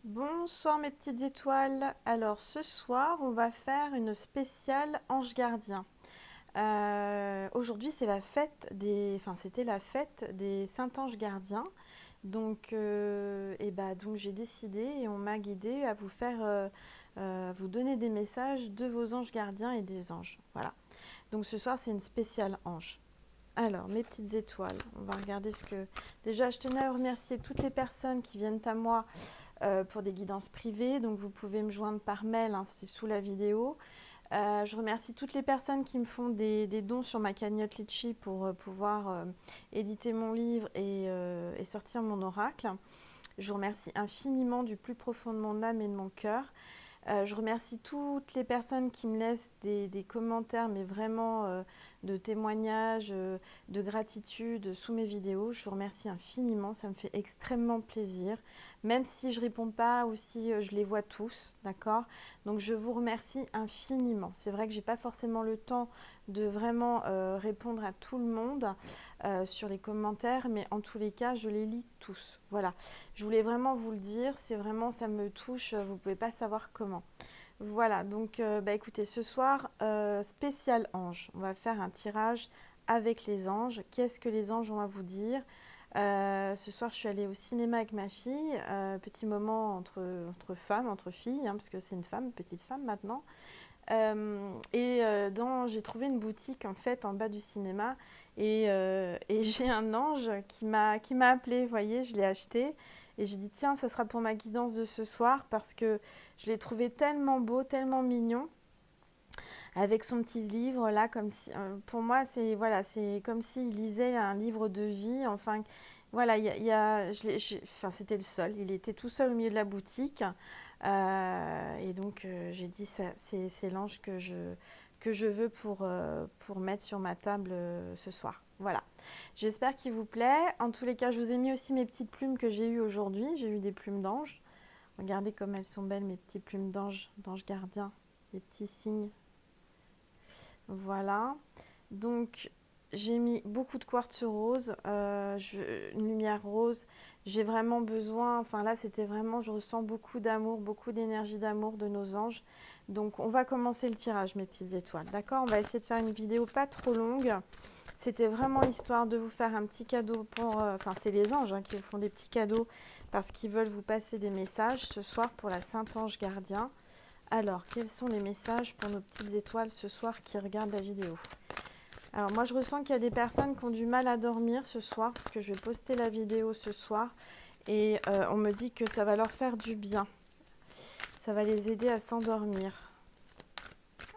Bonsoir mes petites étoiles. Alors ce soir, on va faire une spéciale ange gardien. Aujourd'hui, c'est la fête c'était la fête des saints anges gardiens. Donc j'ai décidé et on m'a guidé à vous faire, vous donner des messages de vos anges gardiens et des anges. Voilà. Donc ce soir, c'est une spéciale ange. Alors, mes petites étoiles, on va regarder ce que... Déjà, je tenais à remercier toutes les personnes qui viennent à moi pour des guidances privées. Donc vous pouvez me joindre par mail, hein, c'est sous la vidéo. Je remercie toutes les personnes qui me font des dons sur ma cagnotte Litchi pour pouvoir éditer mon livre et sortir mon oracle. Je vous remercie infiniment du plus profond de mon âme et de mon cœur. Je remercie toutes les personnes qui me laissent des commentaires, mais vraiment de témoignages, de gratitude sous mes vidéos. Je vous remercie infiniment, ça me fait extrêmement plaisir, même si je ne réponds pas ou si je les vois tous, d'accord? Donc je vous remercie infiniment. C'est vrai que je n'ai pas forcément le temps de vraiment répondre à tout le monde sur les commentaires, mais en tous les cas, je les lis tous. Voilà. Je voulais vraiment vous le dire, c'est vraiment, ça me touche, vous ne pouvez pas savoir comment. Voilà, donc écoutez, ce soir, spécial ange. On va faire un tirage avec les anges. Qu'est-ce que les anges ont à vous dire? Ce soir, je suis allée au cinéma avec ma fille. Petit moment entre femmes, entre filles, hein, parce que c'est une femme, petite femme maintenant. J'ai trouvé une boutique en fait en bas du cinéma et j'ai un ange qui m'a appelé, vous voyez, je l'ai acheté et j'ai dit tiens, ça sera pour ma guidance de ce soir parce que je l'ai trouvé tellement beau, tellement mignon avec son petit livre là comme si pour moi c'est voilà, c'est comme s'il lisait un livre de vie, enfin voilà, enfin, c'était le seul, il était tout seul au milieu de la boutique. J'ai dit c'est l'ange que je veux pour mettre sur ma table ce soir. Voilà. J'espère qu'il vous plaît. En tous les cas, je vous ai mis aussi mes petites plumes que j'ai eues aujourd'hui. J'ai eu des plumes d'ange. Regardez comme elles sont belles, mes petites plumes d'ange gardien. Des petits signes. Voilà. Donc, j'ai mis beaucoup de quartz rose, une lumière rose. J'ai vraiment besoin, enfin là, c'était vraiment, je ressens beaucoup d'amour, beaucoup d'énergie d'amour de nos anges. Donc, on va commencer le tirage, mes petites étoiles. D'accord? On va essayer de faire une vidéo pas trop longue. C'était vraiment histoire de vous faire un petit cadeau pour... Enfin, c'est les anges hein, qui vous font des petits cadeaux parce qu'ils veulent vous passer des messages ce soir pour la Saint-Ange Gardien. Alors, quels sont les messages pour nos petites étoiles ce soir qui regardent la vidéo? Alors moi je ressens qu'il y a des personnes qui ont du mal à dormir ce soir parce que je vais poster la vidéo ce soir et on me dit que ça va leur faire du bien. Ça va les aider à s'endormir.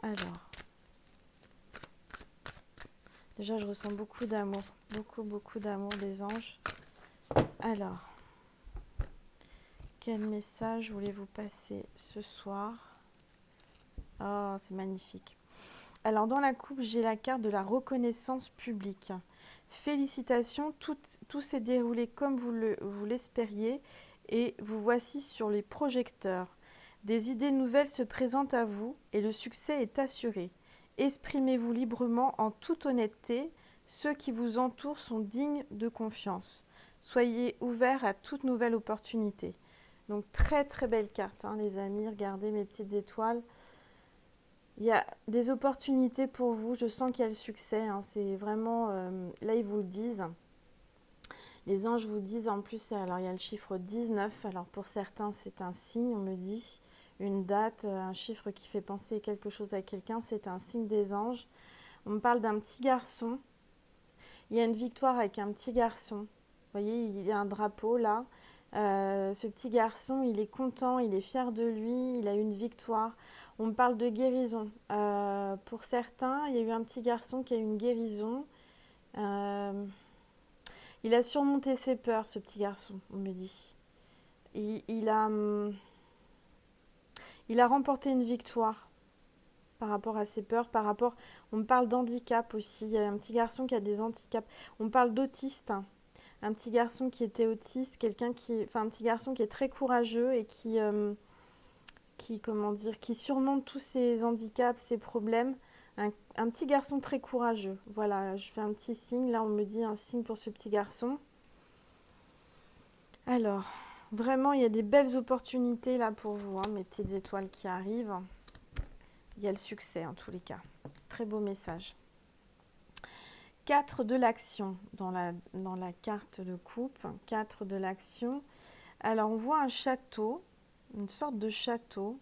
Alors, déjà je ressens beaucoup d'amour, beaucoup d'amour des anges. Alors, quel message voulez-vous passer ce soir? Oh, c'est magnifique. Alors dans la coupe, j'ai la carte de la reconnaissance publique. Félicitations, tout s'est déroulé comme vous l'espériez et vous voici sur les projecteurs. Des idées nouvelles se présentent à vous et le succès est assuré. Exprimez-vous librement en toute honnêteté. Ceux qui vous entourent sont dignes de confiance. Soyez ouverts à toute nouvelle opportunité. Donc très très belle carte, hein, les amis. Regardez mes petites étoiles. Il y a des opportunités pour vous. Je sens qu'il y a le succès. Hein. C'est vraiment... là, ils vous le disent. Les anges vous disent en plus, alors il y a le chiffre 19. Alors pour certains, c'est un signe, on me dit. Une date, un chiffre qui fait penser quelque chose à quelqu'un. C'est un signe des anges. On me parle d'un petit garçon. Il y a une victoire avec un petit garçon. Vous voyez, il y a un drapeau là. Ce petit garçon, il est content, il est fier de lui, il a eu une victoire. On me parle de guérison. Pour certains, il y a eu un petit garçon qui a eu une guérison. Euh, il a surmonté ses peurs, ce petit garçon, on me dit. Il a remporté une victoire par rapport à ses peurs, par rapport... On me parle d'handicap aussi. Il y a un petit garçon qui a des handicaps. On me parle d'autiste. Un petit garçon qui était autiste, enfin un petit garçon qui est très courageux et qui surmonte tous ses handicaps, ses problèmes. Un petit garçon très courageux. Voilà, je fais un petit signe. Là, on me dit un signe pour ce petit garçon. Alors, vraiment, il y a des belles opportunités là pour vous, hein, mes petites étoiles qui arrivent. Il y a le succès en tous les cas. Très beau message. 4 de l'action dans la carte de coupe. 4 de l'action. Alors, on voit un château, une sorte de château.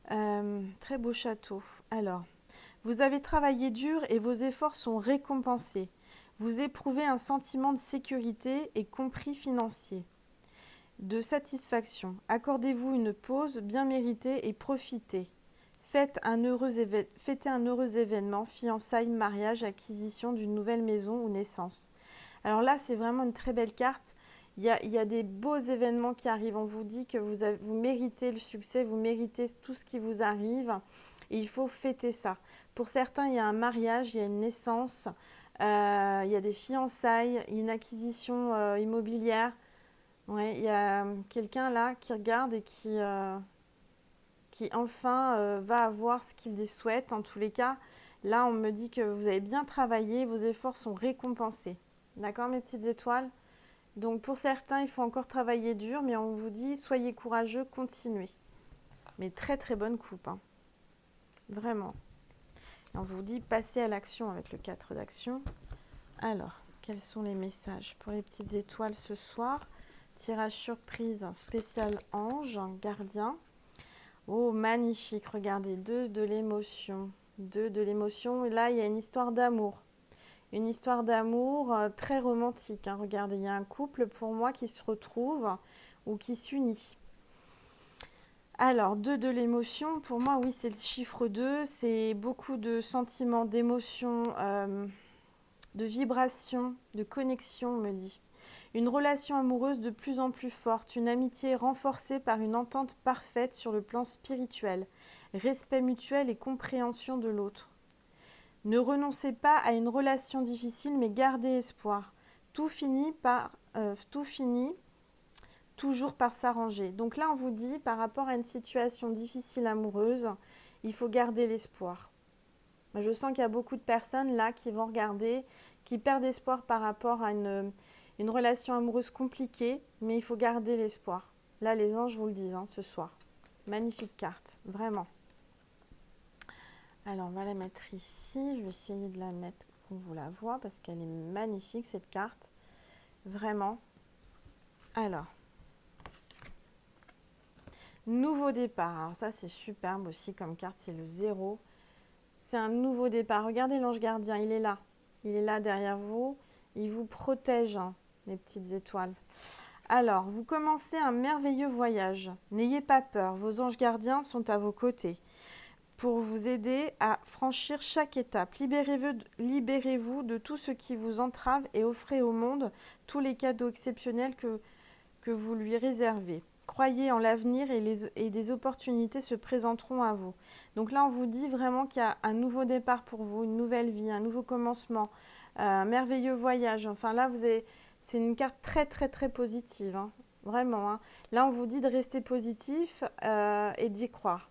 Très beau château. Alors, vous avez travaillé dur et vos efforts sont récompensés. Vous éprouvez un sentiment de sécurité et compris financier, de satisfaction. Accordez-vous une pause bien méritée et profitez. Fêtez un heureux événement, fiançailles, mariage, acquisition d'une nouvelle maison ou naissance. Alors là, c'est vraiment une très belle carte. Il y a des beaux événements qui arrivent. On vous dit que vous méritez le succès, vous méritez tout ce qui vous arrive. Et il faut fêter ça. Pour certains, il y a un mariage, il y a une naissance, il y a des fiançailles, une acquisition immobilière. Ouais, il y a quelqu'un là qui regarde et qui enfin va avoir ce qu'il souhaite. En tous les cas, là, on me dit que vous avez bien travaillé, vos efforts sont récompensés. D'accord, mes petites étoiles? Donc, pour certains, il faut encore travailler dur, mais on vous dit, soyez courageux, continuez. Mais très, très bonne coupe, hein. Vraiment. Et on vous dit, passez à l'action avec le 4 d'action. Alors, quels sont les messages pour les petites étoiles ce soir? Tirage surprise spécial ange, gardien. Oh, magnifique, regardez, 2 de l'émotion. 2 de l'émotion, et là, il y a une histoire d'amour. Une histoire d'amour très romantique, hein. Regardez, il y a un couple pour moi qui se retrouve ou qui s'unit. Alors, 2 de l'émotion, pour moi, oui, c'est le chiffre 2. C'est beaucoup de sentiments, d'émotions, de vibrations, de connexion, on me dit. Une relation amoureuse de plus en plus forte, une amitié renforcée par une entente parfaite sur le plan spirituel, respect mutuel et compréhension de l'autre. Ne renoncez pas à une relation difficile, mais gardez espoir. Tout finit toujours par s'arranger. Donc là, on vous dit, par rapport à une situation difficile amoureuse, il faut garder l'espoir. Je sens qu'il y a beaucoup de personnes là qui vont regarder, qui perdent espoir par rapport à une relation amoureuse compliquée, mais il faut garder l'espoir. Là, les anges vous le disent, hein, ce soir. Magnifique carte, vraiment. Alors, on va la mettre ici. Je vais essayer de la mettre pour qu'on vous la voit parce qu'elle est magnifique, cette carte. Vraiment. Alors, nouveau départ. Alors ça, c'est superbe aussi comme carte, c'est le 0. C'est un nouveau départ. Regardez l'ange gardien, il est là. Il est là derrière vous. Il vous protège, hein, les petites étoiles. Alors, vous commencez un merveilleux voyage. N'ayez pas peur, vos anges gardiens sont à vos côtés pour vous aider à franchir chaque étape. Libérez-vous de tout ce qui vous entrave et offrez au monde tous les cadeaux exceptionnels que vous lui réservez. Croyez en l'avenir et des opportunités se présenteront à vous. Donc là, on vous dit vraiment qu'il y a un nouveau départ pour vous, une nouvelle vie, un nouveau commencement, un merveilleux voyage. Enfin là, c'est une carte très, très, très positive, hein. Vraiment, hein. Là, on vous dit de rester positif et d'y croire.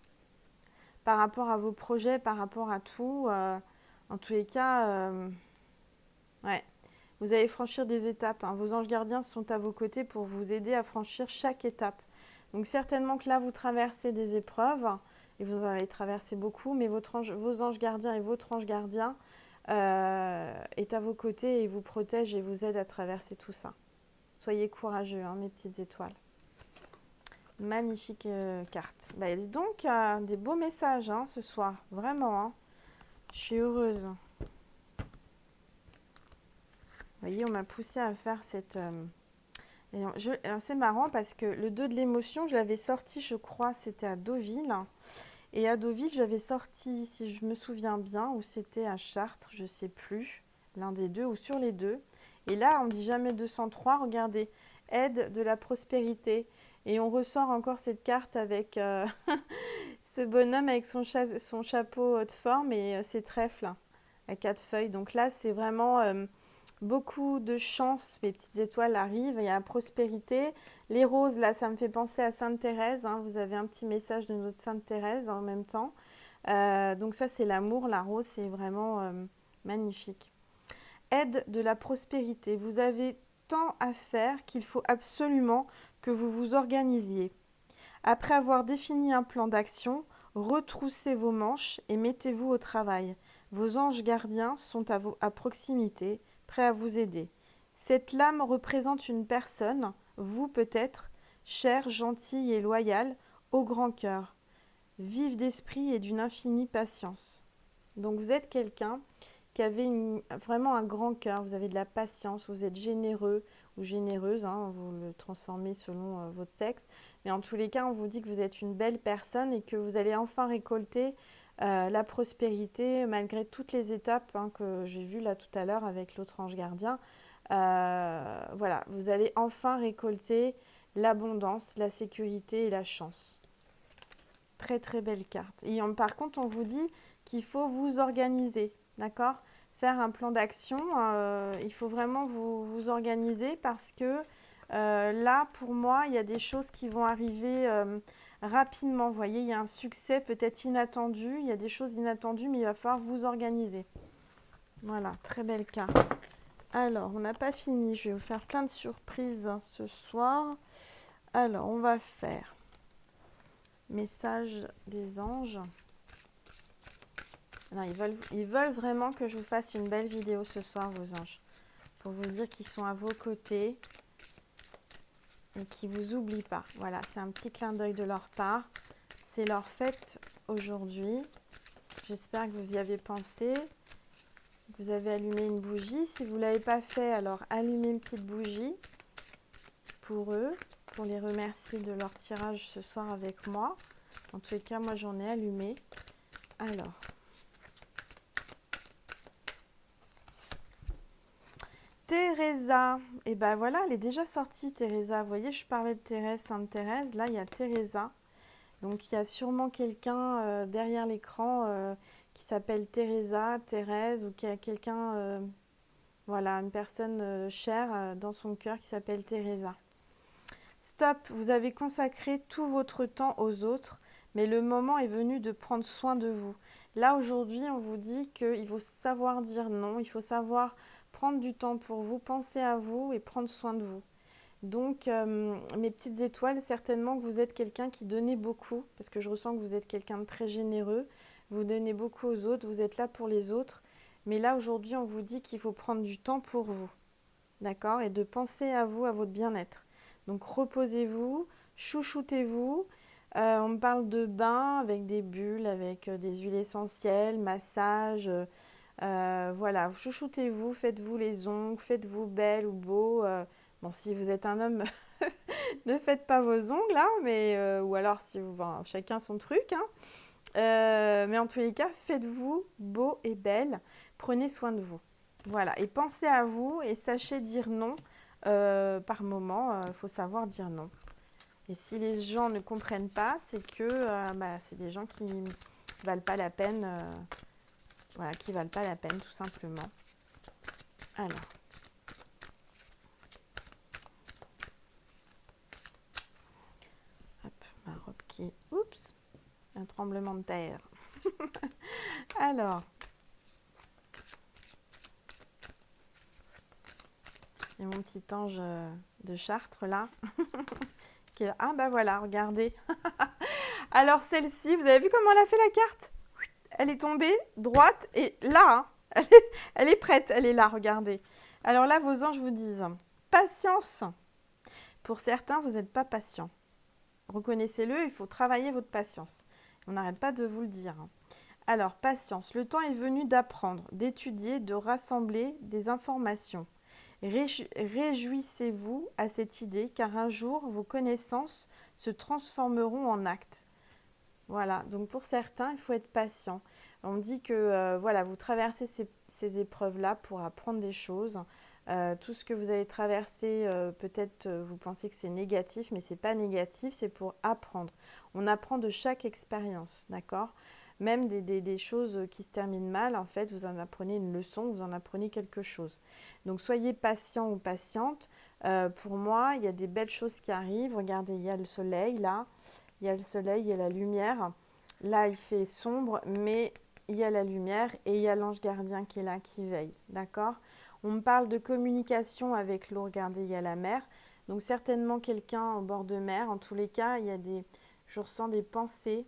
Par rapport à vos projets, par rapport à tout, en tous les cas, ouais. Vous allez franchir des étapes, hein. Vos anges gardiens sont à vos côtés pour vous aider à franchir chaque étape. Donc certainement que là, vous traversez des épreuves, et vous en avez traversé beaucoup, mais vos anges gardiens et votre ange gardien est à vos côtés et vous protège et vous aide à traverser tout ça. Soyez courageux, hein, mes petites étoiles. Magnifique carte. Bah, donc, des beaux messages, hein, ce soir. Vraiment, hein. Je suis heureuse. Vous voyez, on m'a poussé à faire cette... c'est marrant parce que le 2 de l'émotion, je l'avais sorti, je crois, c'était à Deauville. Et à Deauville, j'avais sorti, si je me souviens bien, ou c'était à Chartres, je ne sais plus, l'un des deux, ou sur les deux. Et là, on ne dit jamais 203, regardez, aide de la prospérité. Et on ressort encore cette carte avec ce bonhomme avec son chapeau de forme et ses trèfles à 4 feuilles. Donc là, c'est vraiment beaucoup de chance. Mes petites étoiles arrivent, il y a la prospérité. Les roses, là, ça me fait penser à Sainte Thérèse, hein. Vous avez un petit message de notre Sainte Thérèse en même temps. Donc ça, c'est l'amour. La rose, c'est vraiment magnifique. Aide de la prospérité. Vous avez tant à faire qu'il faut absolument que vous vous organisiez. Après avoir défini un plan d'action, retroussez vos manches et mettez-vous au travail. Vos anges gardiens sont à proximité, prêts à vous aider. Cette lame représente une personne, vous peut-être, chère, gentille et loyale, au grand cœur, vive d'esprit et d'une infinie patience. Donc vous êtes quelqu'un qui avait vraiment un grand cœur, vous avez de la patience, vous êtes généreux ou généreuse, hein, vous le transformez selon votre sexe. Mais en tous les cas, on vous dit que vous êtes une belle personne et que vous allez enfin récolter la prospérité malgré toutes les étapes hein, que j'ai vues là tout à l'heure avec l'autre ange gardien. Voilà, vous allez enfin récolter l'abondance, la sécurité et la chance. Très très belle carte. Et par contre, on vous dit qu'il faut vous organiser, d'accord? Faire un plan d'action, il faut vraiment vous organiser parce que là, pour moi, il y a des choses qui vont arriver rapidement. Vous voyez, il y a un succès peut-être inattendu, il y a des choses inattendues, mais il va falloir vous organiser. Voilà, très belle carte. Alors, on n'a pas fini, je vais vous faire plein de surprises hein, ce soir. Alors, on va faire message des anges. Non, ils veulent vraiment que je vous fasse une belle vidéo ce soir, vos anges. Pour vous dire qu'ils sont à vos côtés et qu'ils ne vous oublient pas. Voilà, c'est un petit clin d'œil de leur part. C'est leur fête aujourd'hui. J'espère que vous y avez pensé. Vous avez allumé une bougie. Si vous ne l'avez pas fait, alors allumez une petite bougie pour eux, pour les remercier de leur tirage ce soir avec moi. En tous les cas, moi j'en ai allumé. Alors, Teresa, et ben voilà, elle est déjà sortie Teresa. Vous voyez, je parlais de Thérèse, Sainte Thérèse, là il y a Teresa. Donc il y a sûrement quelqu'un derrière l'écran qui s'appelle Teresa, Thérèse, ou qui a quelqu'un, voilà, une personne chère dans son cœur qui s'appelle Teresa. Stop, vous avez consacré tout votre temps aux autres, mais le moment est venu de prendre soin de vous. Là aujourd'hui, on vous dit qu'il faut savoir dire non, il faut savoir prendre du temps pour vous, penser à vous et prendre soin de vous. Donc, mes petites étoiles, certainement que vous êtes quelqu'un qui donnait beaucoup, parce que je ressens que vous êtes quelqu'un de très généreux, vous donnez beaucoup aux autres, vous êtes là pour les autres, mais là aujourd'hui, on vous dit qu'il faut prendre du temps pour vous, d'accord? Et de penser à vous, à votre bien-être. Donc, reposez-vous, chouchoutez-vous. On me parle de bain avec des bulles, avec des huiles essentielles, massage. Voilà, chouchoutez-vous, faites-vous les ongles, faites-vous belle ou beau. Bon, si vous êtes un homme, ne faites pas vos ongles, hein, mais, ou alors si vous, ben, chacun son truc. Hein. Mais en tous les cas, faites-vous beau et belle. Prenez soin de vous. Voilà, et pensez à vous et sachez dire non par moment. Il faut savoir dire non. Et si les gens ne comprennent pas, c'est que bah, c'est des gens qui ne valent pas la peine. Voilà, qui valent pas la peine, tout simplement. Alors. Hop, ma robe qui... Oups, un tremblement de terre. Alors. Et mon petit ange de Chartres, là. Ah, bah voilà, regardez. Alors, celle-ci, vous avez vu comment elle a fait la carte? Elle est tombée droite et là, hein, elle est prête, elle est là, regardez. Alors là, vos anges vous disent, patience. Pour certains, vous n'êtes pas patient. Reconnaissez-le, il faut travailler votre patience. On n'arrête pas de vous le dire. Alors, patience. Le temps est venu d'apprendre, d'étudier, de rassembler des informations. Réjouissez-vous à cette idée, car un jour, vos connaissances se transformeront en actes. Voilà, donc pour certains, il faut être patient. On dit que voilà, vous traversez ces épreuves-là pour apprendre des choses. Tout ce que vous avez traversé, peut-être vous pensez que c'est négatif, mais ce n'est pas négatif, c'est pour apprendre. On apprend de chaque expérience, d'accord? Même des choses qui se terminent mal, en fait, vous en apprenez une leçon, vous en apprenez quelque chose. Donc soyez patient ou patiente. Pour moi, il y a des belles choses qui arrivent. Regardez, il y a le soleil là. Il y a le soleil, il y a la lumière. Là, il fait sombre, mais il y a la lumière et il y a l'ange gardien qui est là, qui veille. D'accord? On me parle de communication avec l'eau, regardez, il y a la mer. Donc certainement quelqu'un au bord de mer. En tous les cas, je ressens des pensées,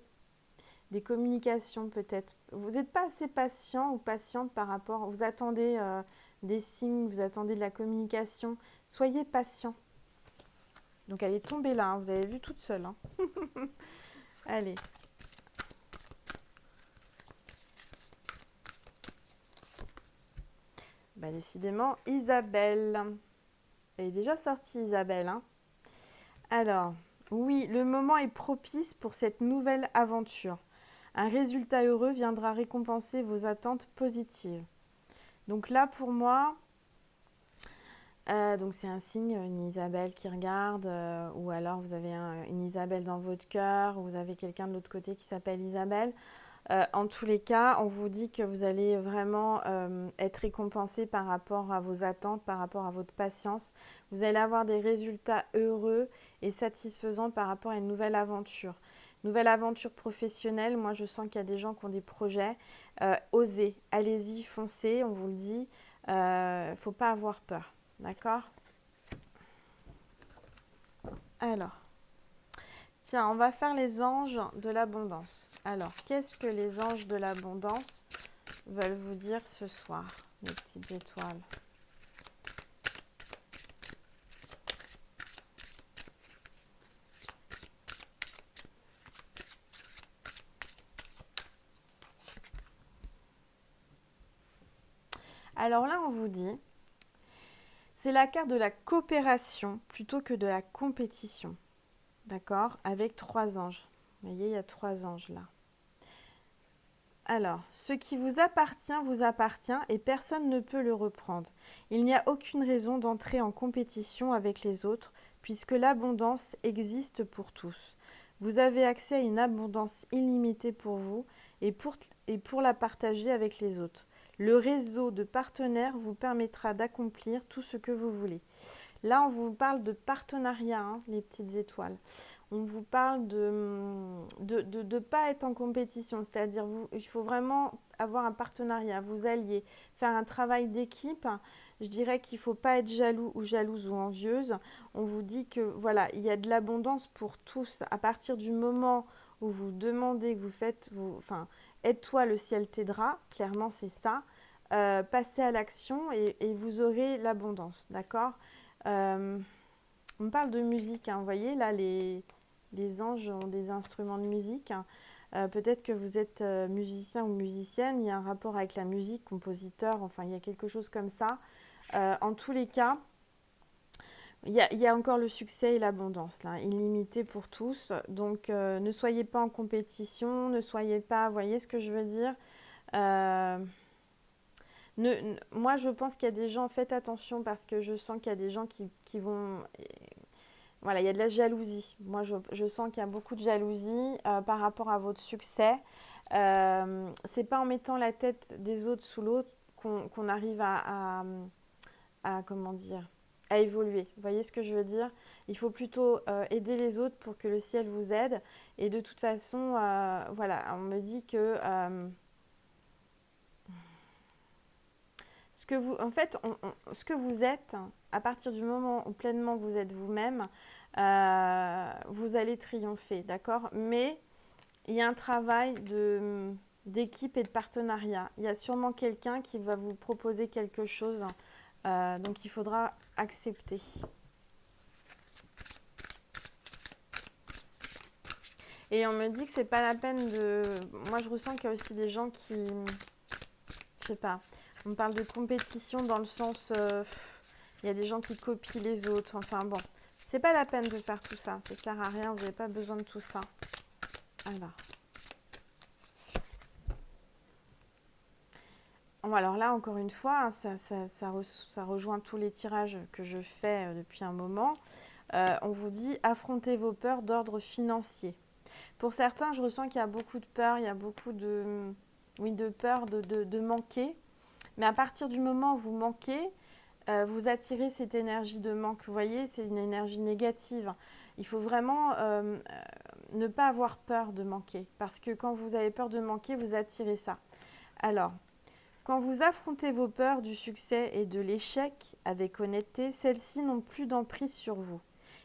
des communications peut-être. Vous n'êtes pas assez patient ou patiente par rapport, vous attendez des signes, vous attendez de la communication. Soyez patient. Donc elle est tombée là, hein, vous avez vu toute seule. Hein. Allez. Bah, décidément, Isabelle. Elle est déjà sortie, Isabelle. Hein. Alors, oui, le moment est propice pour cette nouvelle aventure. Un résultat heureux viendra récompenser vos attentes positives. Donc là, pour moi, donc c'est un signe, une Isabelle qui regarde, ou alors vous avez une Isabelle dans votre cœur, ou vous avez quelqu'un de l'autre côté qui s'appelle Isabelle. En tous les cas, on vous dit que vous allez vraiment être récompensé par rapport à vos attentes, par rapport à votre patience. Vous allez avoir des résultats heureux et satisfaisants par rapport à une nouvelle aventure. Nouvelle aventure professionnelle, moi je sens qu'il y a des gens qui ont des projets. Osez, allez-y, foncez, on vous le dit. Il ne faut pas avoir peur, d'accord? Alors. Tiens, on va faire les anges de l'abondance. Alors, qu'est-ce que les anges de l'abondance veulent vous dire ce soir, les petites étoiles? Alors là, on vous dit, c'est la carte de la coopération plutôt que de la compétition. D'accord? Avec 3 anges. Vous voyez, il y a 3 anges là. Alors, ce qui vous appartient et personne ne peut le reprendre. Il n'y a aucune raison d'entrer en compétition avec les autres puisque l'abondance existe pour tous. Vous avez accès à une abondance illimitée pour vous et pour la partager avec les autres. Le réseau de partenaires vous permettra d'accomplir tout ce que vous voulez. Là, on vous parle de partenariat, hein, les petites étoiles. On vous parle de pas être en compétition, c'est-à-dire il faut vraiment avoir un partenariat, vous alliez faire un travail d'équipe. Je dirais qu'il ne faut pas être jaloux ou jalouse ou envieuse. On vous dit que voilà, il y a de l'abondance pour tous. À partir du moment où vous demandez, que vous faites, enfin, aide-toi, le ciel t'aidera. Clairement, c'est ça. Passez à l'action et vous aurez l'abondance, d'accord? On parle de musique, hein, vous voyez, là, les anges ont des instruments de musique. Peut-être que vous êtes musicien ou musicienne, il y a un rapport avec la musique, compositeur, enfin, il y a quelque chose comme ça. En tous les cas, il y a encore le succès et l'abondance, là, illimité pour tous. Donc, ne soyez pas en compétition, ne soyez pas, vous voyez ce que je veux dire? Moi, je pense qu'il y a des gens, faites attention parce que je sens qu'il y a des gens qui vont... Voilà, il y a de la jalousie. Moi, je sens qu'il y a beaucoup de jalousie par rapport à votre succès. C'est pas en mettant la tête des autres sous l'autre qu'on arrive comment dire, à évoluer. Vous voyez ce que je veux dire? Il faut plutôt aider les autres pour que le ciel vous aide. Et de toute façon, voilà, on me dit que... en fait, ce que vous êtes, à partir du moment où pleinement vous êtes vous-même, vous allez triompher, d'accord? Mais il y a un travail d'équipe et de partenariat. Il y a sûrement quelqu'un qui va vous proposer quelque chose, donc il faudra accepter. Et on me dit que c'est pas la peine de... Moi, je ressens qu'il y a aussi des gens qui... Je sais pas. On parle de compétition dans le sens... il y a des gens qui copient les autres. Enfin bon, c'est pas la peine de faire tout ça. Ça sert à rien, vous n'avez pas besoin de tout ça. Alors là, encore une fois, ça rejoint tous les tirages que je fais depuis un moment. On vous dit affrontez vos peurs d'ordre financier. Pour certains, je ressens qu'il y a beaucoup de peur, il y a beaucoup de peur de manquer. Mais à partir du moment où vous manquez, vous attirez cette énergie de manque. Vous voyez, c'est une énergie négative. Il faut vraiment ne pas avoir peur de manquer. Parce que quand vous avez peur de manquer, vous attirez ça. Alors, Quand vous affrontez vos peurs du succès et de l'échec avec honnêteté, celles-ci n'ont plus d'emprise sur vous.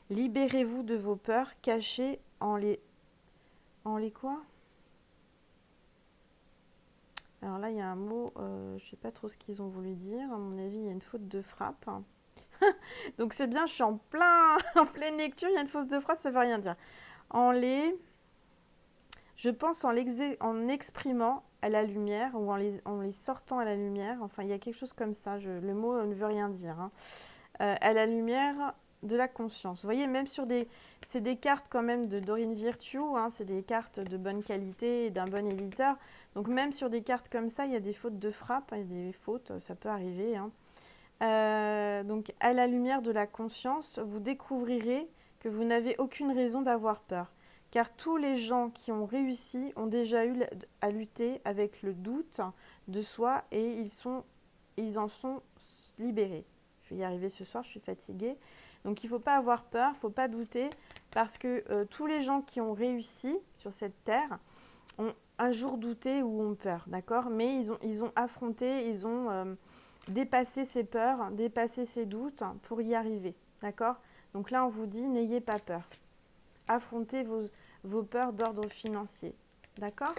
Libérez-vous de vos peurs cachées en les... En les quoi? Alors là, il y a un mot, je ne sais pas trop ce qu'ils ont voulu dire. À mon avis, il y a une faute de frappe. Donc c'est bien, je suis en en pleine lecture, il y a une faute de frappe, ça ne veut rien dire. Je pense en exprimant à la lumière ou en les sortant à la lumière. Enfin, il y a quelque chose comme ça. Le mot ne veut rien dire. Hein. À la lumière de la conscience. Vous voyez, même sur des... C'est des cartes quand même de Dorine Virtue. Hein, c'est des cartes de bonne qualité et d'un bon éditeur. Donc même sur des cartes comme ça, il y a des fautes de frappe. Il y a des fautes, ça peut arriver. Hein. Donc à la lumière de la conscience, vous découvrirez que vous n'avez aucune raison d'avoir peur. Car tous les gens qui ont réussi ont déjà eu à lutter avec le doute de soi et ils en sont libérés. Je vais y arriver ce soir, je suis fatiguée. Donc il ne faut pas avoir peur, il ne faut pas douter, parce que tous les gens qui ont réussi sur cette terre ont un jour douté ou ont peur, d'accord? Mais ils ont affronté, ils ont dépassé ces peurs, dépassé ces doutes pour y arriver, d'accord? Donc là, on vous dit, n'ayez pas peur. Affrontez vos peurs d'ordre financier. D'accord?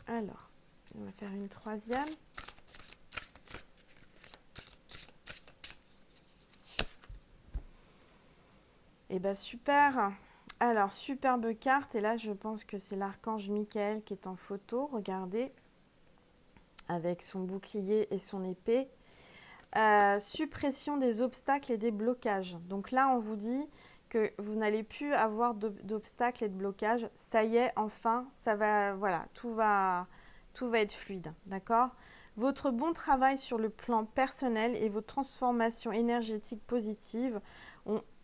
Alors, on va faire une troisième. Eh bien, super. Alors, superbe carte. Et là, je pense que c'est l'archange Michael qui est en photo. Regardez. Avec son bouclier et son épée. Suppression des obstacles et des blocages. Donc là, on vous dit que vous n'allez plus avoir d'obstacles et de blocages. Ça y est, enfin, ça va, voilà, tout va être fluide, d'accord? Votre bon travail sur le plan personnel et vos transformations énergétiques positives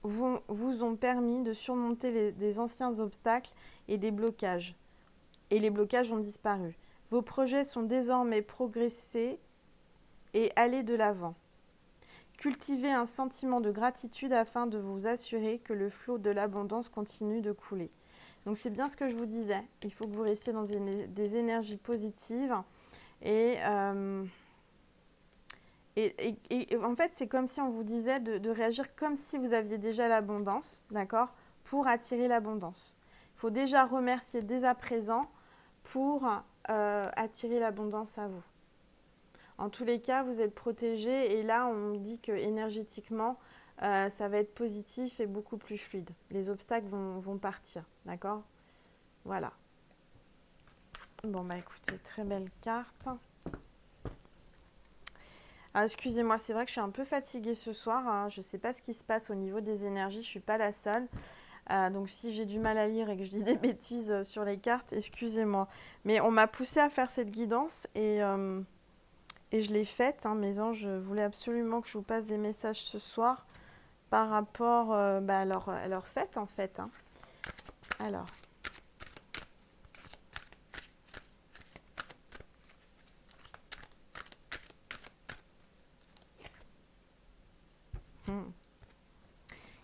vous ont permis de surmonter des anciens obstacles et des blocages. Et les blocages ont disparu. Vos projets sont désormais progressés et aller de l'avant. Cultivez un sentiment de gratitude afin de vous assurer que le flot de l'abondance continue de couler. Donc c'est bien ce que je vous disais, il faut que vous restiez dans des énergies positives et en fait c'est comme si on vous disait de réagir comme si vous aviez déjà l'abondance, d'accord, pour attirer l'abondance. Il faut déjà remercier dès à présent pour attirer l'abondance à vous. En tous les cas, vous êtes protégé et là, on dit que énergétiquement, ça va être positif et beaucoup plus fluide. Les obstacles vont partir, d'accord? Voilà. Bon, bah écoutez, très belle carte. Ah, excusez-moi, c'est vrai que je suis un peu fatiguée ce soir. Hein. Je ne sais pas ce qui se passe au niveau des énergies, je ne suis pas la seule. Donc si j'ai du mal à lire et que je dis des bêtises sur les cartes, excusez-moi. Mais on m'a poussée à faire cette guidance et je l'ai faite. Hein. Mes anges voulaient absolument que je vous passe des messages ce soir par rapport à leur fête en fait. Hein. Alors.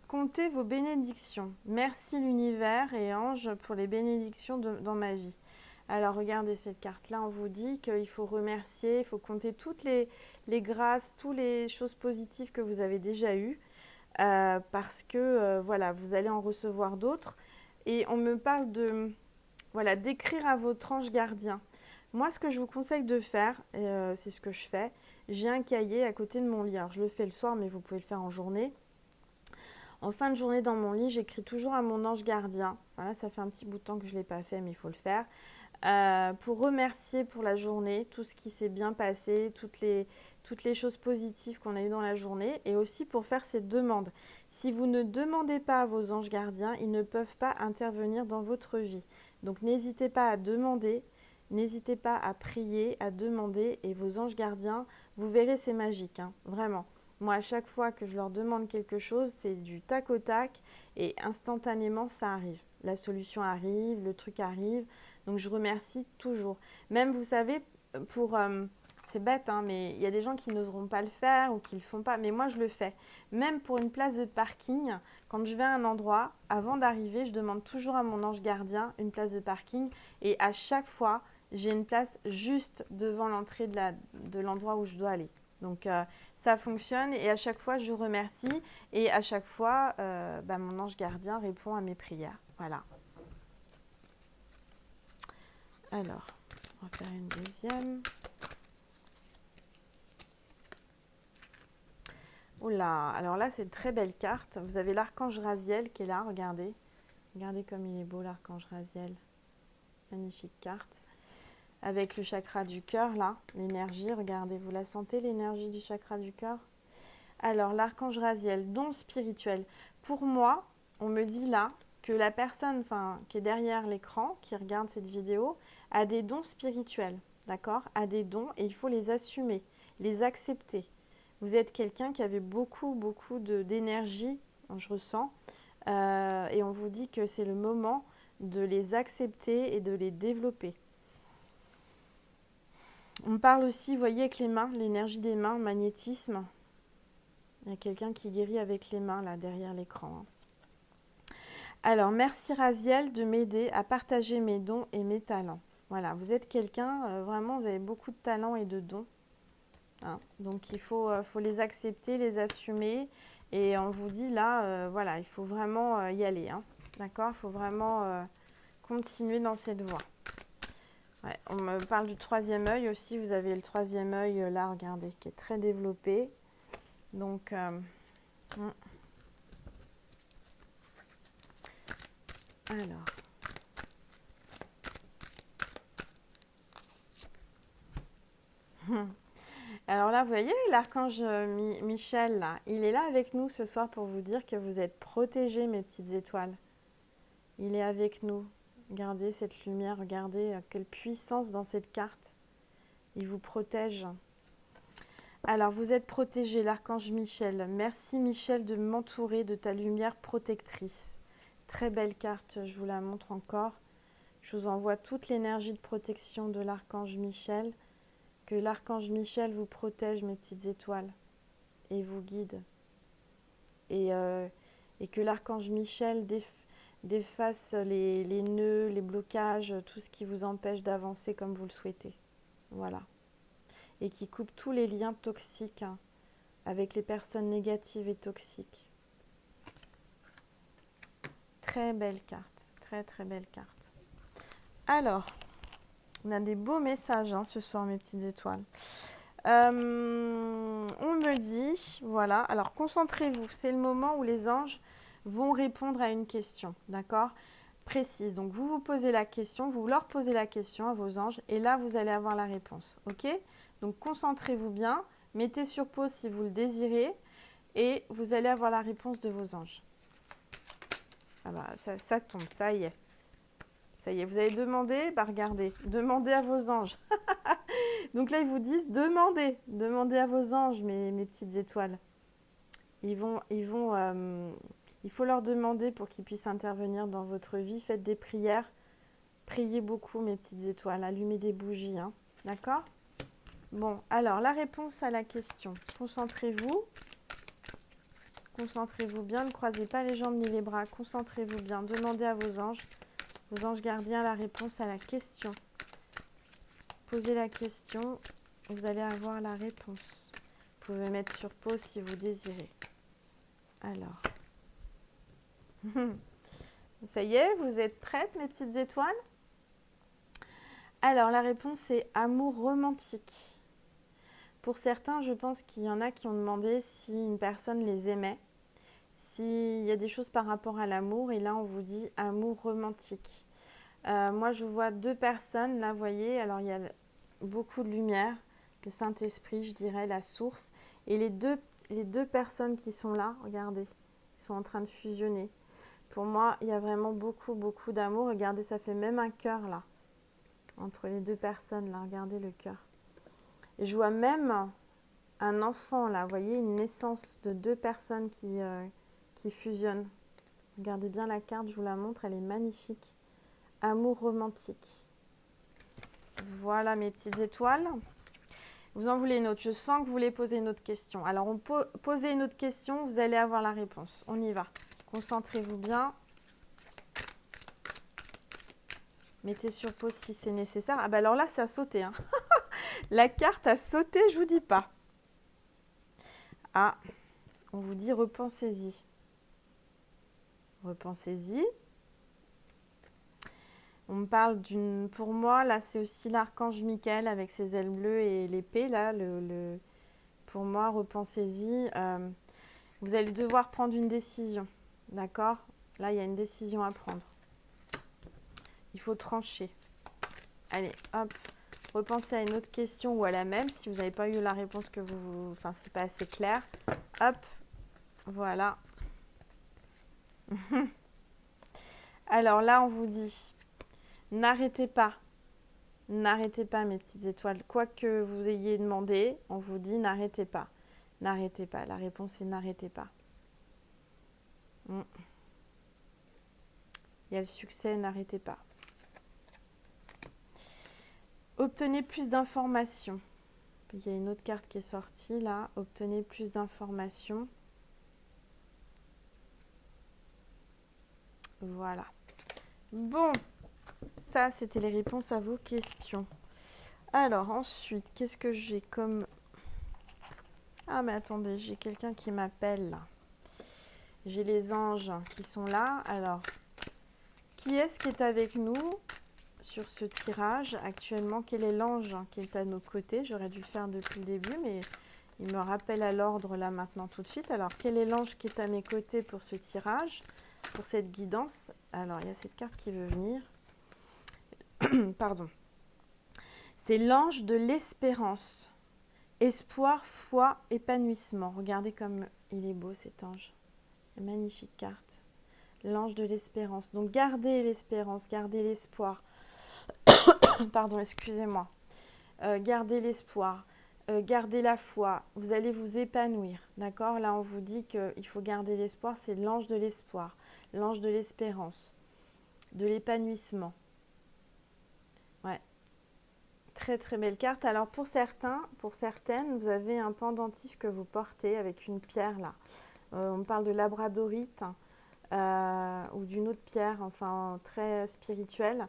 Comptez vos bénédictions. Merci l'univers et anges pour les bénédictions dans ma vie. Alors regardez cette carte-là, on vous dit qu'il faut remercier, il faut compter toutes les grâces, toutes les choses positives que vous avez déjà eues, parce que voilà, vous allez en recevoir d'autres. Et on me parle de, voilà, d'écrire à votre ange gardien. Moi, ce que je vous conseille de faire, c'est ce que je fais, j'ai un cahier à côté de mon lit. Alors, je le fais le soir, mais vous pouvez le faire en journée. En fin de journée dans mon lit, j'écris toujours à mon ange gardien. Voilà, ça fait un petit bout de temps que je ne l'ai pas fait, mais il faut le faire. Pour remercier pour la journée, tout ce qui s'est bien passé, toutes les choses positives qu'on a eues dans la journée, et aussi pour faire ces demandes. Si vous ne demandez pas à vos anges gardiens, ils ne peuvent pas intervenir dans votre vie. Donc n'hésitez pas à demander, n'hésitez pas à prier, à demander, et vos anges gardiens, vous verrez, c'est magique, hein, vraiment. Moi, à chaque fois que je leur demande quelque chose, c'est du tac au tac, et instantanément, ça arrive. La solution arrive, le truc arrive. Donc, je remercie toujours. Même, vous savez, c'est bête, hein, mais il y a des gens qui n'oseront pas le faire ou qui ne le font pas. Mais moi, je le fais. Même pour une place de parking, quand je vais à un endroit, avant d'arriver, je demande toujours à mon ange gardien une place de parking. Et à chaque fois, j'ai une place juste devant l'entrée de l'endroit où je dois aller. Donc, ça fonctionne et à chaque fois, je remercie et à chaque fois, mon ange gardien répond à mes prières. Voilà. Alors, on va faire une deuxième. Oula, alors là, c'est une très belle carte. Vous avez l'archange Raziel qui est là, regardez. Regardez comme il est beau, l'archange Raziel. Magnifique carte. Avec le chakra du cœur, là, l'énergie, regardez, vous la sentez, l'énergie du chakra du cœur? Alors, l'archange Raziel, don spirituel. Pour moi, on me dit là que la personne qui est derrière l'écran, qui regarde cette vidéo, a des dons spirituels, d'accord? A des dons et il faut les assumer, les accepter. Vous êtes quelqu'un qui avait beaucoup d'énergie, je ressens, et on vous dit que c'est le moment de les accepter et de les développer. On parle aussi, vous voyez, avec les mains, l'énergie des mains, magnétisme. Il y a quelqu'un qui guérit avec les mains, là, derrière l'écran. Alors, merci Raziel de m'aider à partager mes dons et mes talents. Voilà, vous êtes quelqu'un, vraiment, vous avez beaucoup de talents et de dons. Hein. Donc, il faut les accepter, les assumer. Et on vous dit là, voilà, il faut vraiment y aller. Hein. D'accord? Il faut vraiment continuer dans cette voie. Ouais, on me parle du troisième œil aussi. Vous avez le troisième œil là, regardez, qui est très développé. Donc, alors. Alors là, vous voyez l'archange Michel, là, il est là avec nous ce soir pour vous dire que vous êtes protégés, mes petites étoiles. Il est avec nous. Regardez cette lumière, regardez quelle puissance dans cette carte. Il vous protège. Alors, vous êtes protégés, l'archange Michel. Merci Michel de m'entourer de ta lumière protectrice. Très belle carte, je vous la montre encore. Je vous envoie toute l'énergie de protection de l'archange Michel. Que l'archange Michel vous protège, mes petites étoiles, et vous guide. Et que l'archange Michel défasse les nœuds, les blocages, tout ce qui vous empêche d'avancer comme vous le souhaitez. Voilà. Et qui coupe tous les liens toxiques avec les personnes négatives et toxiques. Très belle carte. Très, très belle carte. Alors, on a des beaux messages ce soir, mes petites étoiles. On me dit, voilà, alors concentrez-vous, c'est le moment où les anges vont répondre à une question, d'accord? Précise. Donc, vous posez la question, vous leur posez la question à vos anges, et là, vous allez avoir la réponse, ok? Donc, concentrez-vous bien, mettez sur pause si vous le désirez, et vous allez avoir la réponse de vos anges. Ah bah, ça tombe, ça y est. Ça y est, vous avez demandé, bah regardez, demandez à vos anges. Donc là, ils vous disent, demandez à vos anges, mes petites étoiles. Il faut leur demander pour qu'ils puissent intervenir dans votre vie. Faites des prières, priez beaucoup, mes petites étoiles, allumez des bougies, hein. D'accord? Bon, alors, la réponse à la question. Concentrez-vous. Concentrez-vous bien, ne croisez pas les jambes ni les bras. Concentrez-vous bien, demandez à vos anges gardiens, la réponse à la question. Posez la question, vous allez avoir la réponse. Vous pouvez mettre sur pause si vous désirez. Alors, ça y est, vous êtes prêtes, mes petites étoiles? Alors, la réponse est amour romantique. Pour certains, je pense qu'il y en a qui ont demandé si une personne les aimait, s'il y a des choses par rapport à l'amour, et là, on vous dit amour romantique. Moi, je vois deux personnes, là, vous voyez, alors il y a beaucoup de lumière, le Saint-Esprit, je dirais, la source. Et les deux personnes qui sont là, regardez, ils sont en train de fusionner. Pour moi, il y a vraiment beaucoup d'amour. Regardez, ça fait même un cœur, là, entre les deux personnes, là, regardez le cœur. Et je vois même un enfant, là, vous voyez, une naissance de deux personnes qui fusionnent. Regardez bien la carte, je vous la montre, elle est magnifique. Amour romantique. Voilà mes petites étoiles. Vous en voulez une autre? Je sens que vous voulez poser une autre question. Alors, posez une autre question, vous allez avoir la réponse. On y va. Concentrez-vous bien. Mettez sur pause si c'est nécessaire. Ah bah alors là, ça a sauté. Hein. La carte a sauté, je vous dis pas. Ah, on vous dit repensez-y. Repensez-y. On me parle d'une... Pour moi, là, c'est aussi l'archange Michael avec ses ailes bleues et l'épée. Là, pour moi, repensez-y. Vous allez devoir prendre une décision. D'accord? Là, il y a une décision à prendre. Il faut trancher. Allez, hop. Repensez à une autre question ou à la même si vous n'avez pas eu la réponse que vous... Enfin, c'est pas assez clair. Hop. Voilà. Alors là, on vous dit, n'arrêtez pas. N'arrêtez pas, mes petites étoiles. Quoi que vous ayez demandé, on vous dit, n'arrêtez pas. N'arrêtez pas. La réponse est n'arrêtez pas. Il y a le succès, n'arrêtez pas. Obtenez plus d'informations. Il y a une autre carte qui est sortie là. Obtenez plus d'informations. Voilà. Bon, ça c'était les réponses à vos questions. Alors ensuite, qu'est-ce que j'ai comme... Ah mais attendez, j'ai quelqu'un qui m'appelle là. J'ai les anges qui sont là. Alors, qui est-ce qui est avec nous sur ce tirage actuellement? Quel est l'ange qui est à nos côtés? J'aurais dû le faire depuis le début, mais il me rappelle à l'ordre là maintenant tout de suite. Alors, quel est l'ange qui est à mes côtés pour ce tirage, pour cette guidance? Alors, il y a cette carte qui veut venir. Pardon. C'est l'ange de l'espérance. Espoir, foi, épanouissement. Regardez comme il est beau cet ange. Magnifique carte. L'ange de l'espérance. Donc, gardez l'espérance, gardez l'espoir. Pardon, excusez-moi. Gardez l'espoir, gardez la foi. Vous allez vous épanouir, d'accord? Là, on vous dit qu'il faut garder l'espoir. C'est l'ange de l'espoir, l'ange de l'espérance, de l'épanouissement. Ouais. Très, très belle carte. Alors, pour certains, pour certaines, vous avez un pendentif que vous portez avec une pierre, là. On parle de labradorite ou d'une autre pierre, enfin, très spirituelle.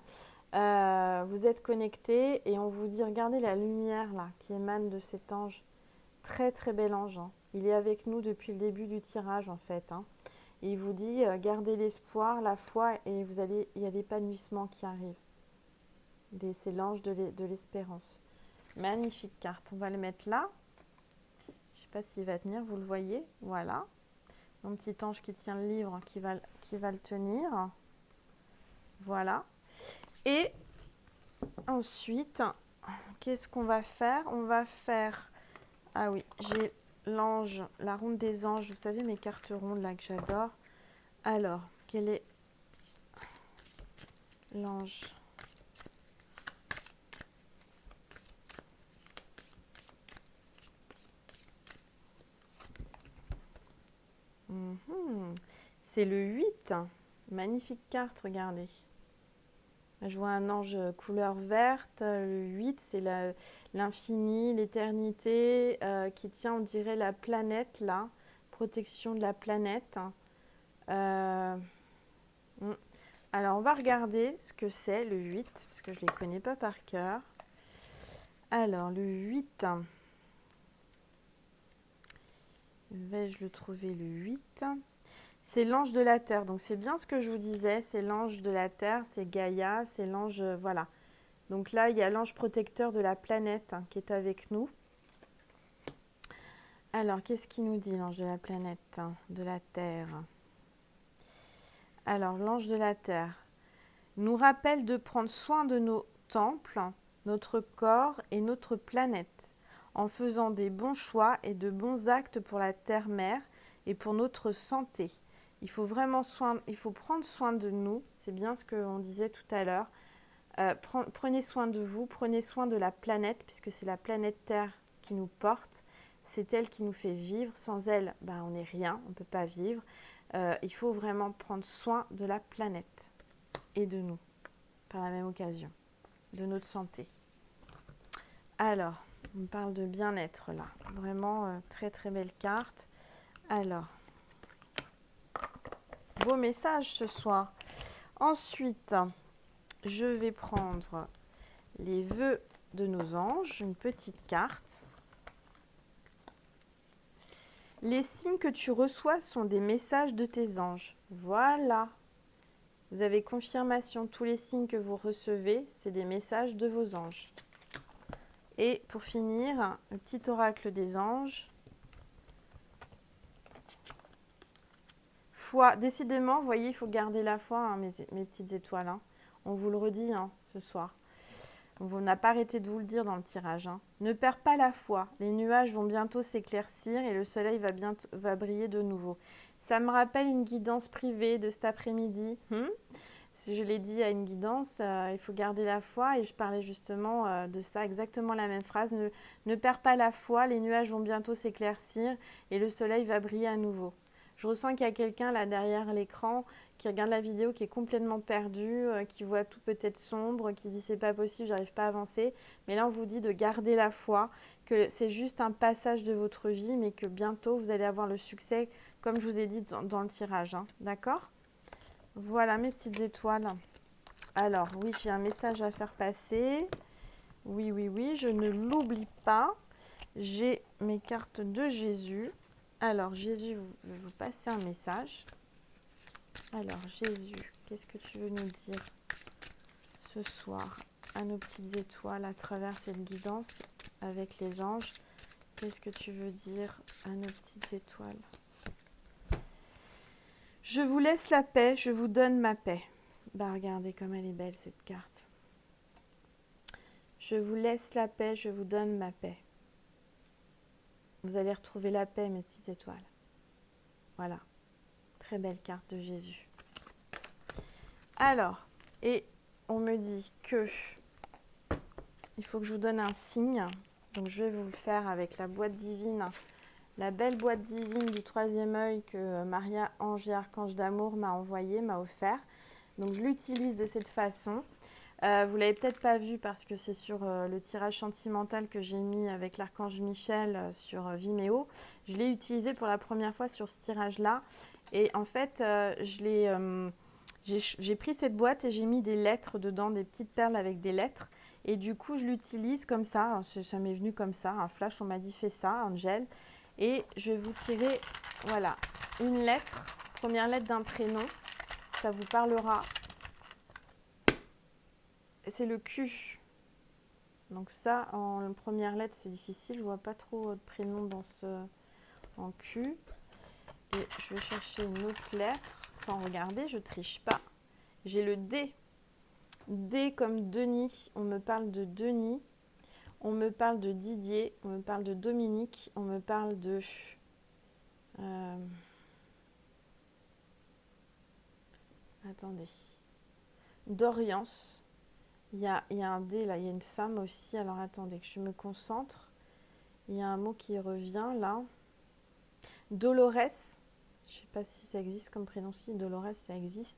Vous êtes connecté et on vous dit, regardez la lumière là qui émane de cet ange. Très très bel ange. Hein. Il est avec nous depuis le début du tirage en fait. Hein. Et il vous dit, gardez l'espoir, la foi et il y a l'épanouissement qui arrive. C'est l'ange de l'espérance. Magnifique carte. On va le mettre là. Je ne sais pas s'il va tenir, vous le voyez. Voilà. Mon petit ange qui tient le livre qui va le tenir. Voilà. Et ensuite, qu'est-ce qu'on va faire? On va faire... Ah oui, j'ai l'ange, la ronde des anges. Vous savez, mes cartes rondes là que j'adore. Alors, quel est l'ange? C'est le 8. Magnifique carte, regardez. Je vois un ange couleur verte. Le 8, c'est l'infini, l'éternité qui tient, on dirait, la planète, là. Protection de la planète. Alors, on va regarder ce que c'est, le 8, parce que je ne les connais pas par cœur. Alors, le 8. Vais-je le trouver, le 8? C'est l'ange de la Terre. Donc, c'est bien ce que je vous disais. C'est l'ange de la Terre, c'est Gaïa, c'est l'ange... voilà. Donc là, il y a l'ange protecteur de la planète qui est avec nous. Alors, qu'est-ce qu'il nous dit, l'ange de la planète, de la Terre? Alors, l'ange de la Terre nous rappelle de prendre soin de nos temples, notre corps et notre planète, en faisant des bons choix et de bons actes pour la Terre-Mère et pour notre santé. Il faut prendre soin de nous, c'est bien ce qu'on disait tout à l'heure. Prenez soin de vous, prenez soin de la planète, puisque c'est la planète Terre qui nous porte. C'est elle qui nous fait vivre. Sans elle, on n'est rien, on ne peut pas vivre. Il faut vraiment prendre soin de la planète et de nous, par la même occasion, de notre santé. Alors, on parle de bien-être là. Vraiment, très très belle carte. Alors, beau message ce soir. Ensuite, je vais prendre les vœux de nos anges, une petite carte. Les signes que tu reçois sont des messages de tes anges. Voilà. Vous avez confirmation, tous les signes que vous recevez, c'est des messages de vos anges. Et pour finir, le petit oracle des anges. Foi, décidément, vous voyez, il faut garder la foi, hein, mes petites étoiles. Hein. On vous le redit hein, ce soir. On n'a pas arrêté de vous le dire dans le tirage. Hein. Ne perds pas la foi. Les nuages vont bientôt s'éclaircir et le soleil va briller de nouveau. Ça me rappelle une guidance privée de cet après-midi. Si je l'ai dit à une guidance, il faut garder la foi. Et je parlais justement de ça, exactement la même phrase. Ne perds pas la foi. Les nuages vont bientôt s'éclaircir et le soleil va briller à nouveau. Je ressens qu'il y a quelqu'un là derrière l'écran qui regarde la vidéo, qui est complètement perdu, qui voit tout peut-être sombre, qui dit c'est pas possible, j'arrive pas à avancer. Mais là, on vous dit de garder la foi, que c'est juste un passage de votre vie, mais que bientôt, vous allez avoir le succès, comme je vous ai dit dans le tirage. Hein. D'accord ? Voilà mes petites étoiles. Alors, oui, j'ai un message à faire passer. Oui, oui, oui, je ne l'oublie pas. J'ai mes cartes de Jésus. Alors, Jésus, je vais vous passer un message. Alors, Jésus, qu'est-ce que tu veux nous dire ce soir à nos petites étoiles à travers cette guidance avec les anges? Qu'est-ce que tu veux dire à nos petites étoiles? Je vous laisse la paix, je vous donne ma paix. Bah, regardez comme elle est belle cette carte. Je vous laisse la paix, je vous donne ma paix. Vous allez retrouver la paix, mes petites étoiles. Voilà. Très belle carte de Jésus. Alors, et on me dit que il faut que je vous donne un signe. Donc, je vais vous le faire avec la boîte divine, la belle boîte divine du troisième œil que Maria, ange et archange d'amour m'a envoyé, m'a offert. Donc, je l'utilise de cette façon. Vous ne l'avez peut-être pas vu parce que c'est sur le tirage sentimental que j'ai mis avec l'archange Michel sur Vimeo. Je l'ai utilisé pour la première fois sur ce tirage-là. Et en fait, j'ai pris cette boîte et j'ai mis des lettres dedans, des petites perles avec des lettres. Et du coup, je l'utilise comme ça. Ça m'est venu comme ça, un flash, on m'a dit fais ça, Angel. Et je vais vous tirer, voilà, une lettre, première lettre d'un prénom. Ça vous parlera. C'est le Q. Donc ça, en première lettre, c'est difficile. Je vois pas trop de prénom en Q. Et je vais chercher une autre lettre sans regarder. Je triche pas. J'ai le D. D comme Denis. On me parle de Denis. On me parle de Didier. On me parle de Dominique. On me parle de... attendez. D'Orience. Il y a un D là, il y a une femme aussi. Alors attendez que je me concentre. Il y a un mot qui revient là. Dolores. Je ne sais pas si ça existe comme prénom. Si, Dolores, ça existe.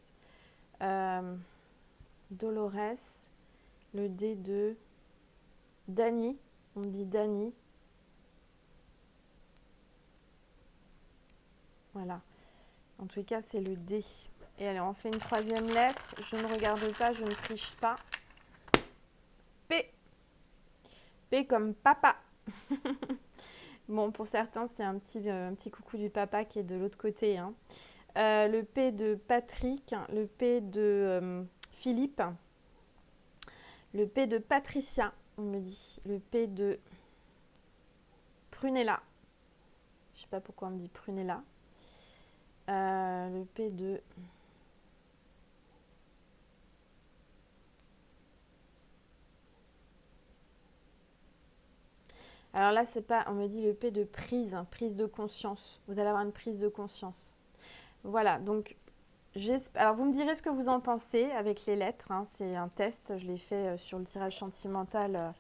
Dolores. Le D de Dany. On me dit Dany. Voilà. En tout cas, c'est le D. Et allez, on fait une troisième lettre. Je ne regarde pas, je ne triche pas. P. P comme papa. Bon, pour certains, c'est un petit coucou du papa qui est de l'autre côté. Hein. Le P de Patrick, le P de Philippe, le P de Patricia, on me dit, le P de Prunella. Je ne sais pas pourquoi on me dit Prunella. Le P de... Alors là, c'est pas, on me dit le P de prise, hein, prise de conscience. Vous allez avoir une prise de conscience. Voilà, donc, alors vous me direz ce que vous en pensez avec les lettres. Hein, c'est un test, je l'ai fait sur le tirage sentimental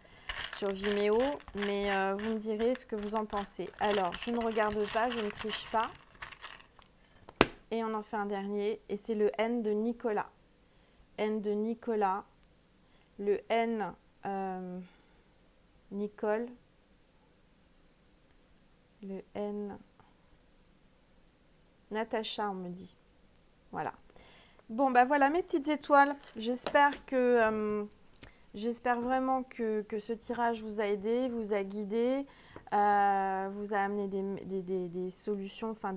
sur Vimeo. Mais vous me direz ce que vous en pensez. Alors, je ne regarde pas, je ne triche pas. Et on en fait un dernier, et c'est le N de Nicolas. N de Nicolas. Le N, Nicole. Le N, Natacha, on me dit. Voilà. Bon, bah voilà mes petites étoiles. J'espère vraiment que ce tirage vous a aidé, vous a guidé, vous a amené des solutions, enfin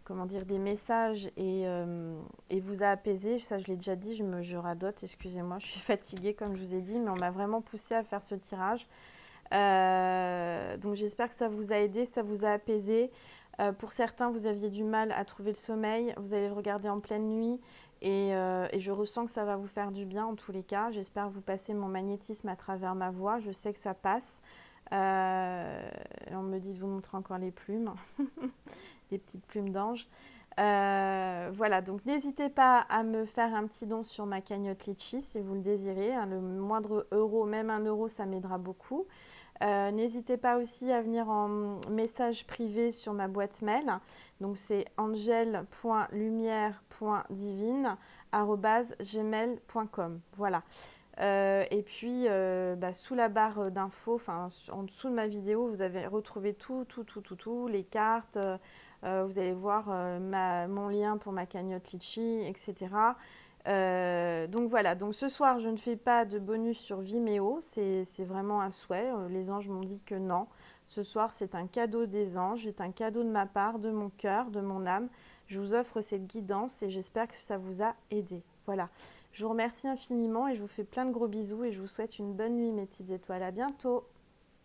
comment dire, des messages et vous a apaisé. Ça, je l'ai déjà dit, je radote, excusez-moi, je suis fatiguée comme je vous ai dit, mais on m'a vraiment poussé à faire ce tirage. Donc j'espère que ça vous a aidé, ça vous a apaisé. Pour certains, vous aviez du mal à trouver le sommeil, vous allez le regarder en pleine nuit et je ressens que ça va vous faire du bien en tous les cas. J'espère que vous passez mon magnétisme à travers ma voix, je sais que ça passe. On me dit de vous montrer encore les plumes, les petites plumes d'ange. Voilà, donc n'hésitez pas à me faire un petit don sur ma cagnotte Litchi si vous le désirez. Hein, le moindre euro, même 1 euro, ça m'aidera beaucoup. N'hésitez pas aussi à venir en message privé sur ma boîte mail. Donc c'est angel.lumière.divine@gmail.com. Voilà. Et puis sous la barre d'infos, enfin en dessous de ma vidéo, vous avez retrouvé tout, les cartes. Vous allez voir mon lien pour ma cagnotte Litchi, etc. Donc voilà, donc ce soir je ne fais pas de bonus sur Vimeo, c'est vraiment un souhait. Les anges m'ont dit que non. Ce soir c'est un cadeau des anges, c'est un cadeau de ma part, de mon cœur, de mon âme. Je vous offre cette guidance et j'espère que ça vous a aidé. Voilà, je vous remercie infiniment et je vous fais plein de gros bisous et je vous souhaite une bonne nuit mes petites étoiles. À bientôt.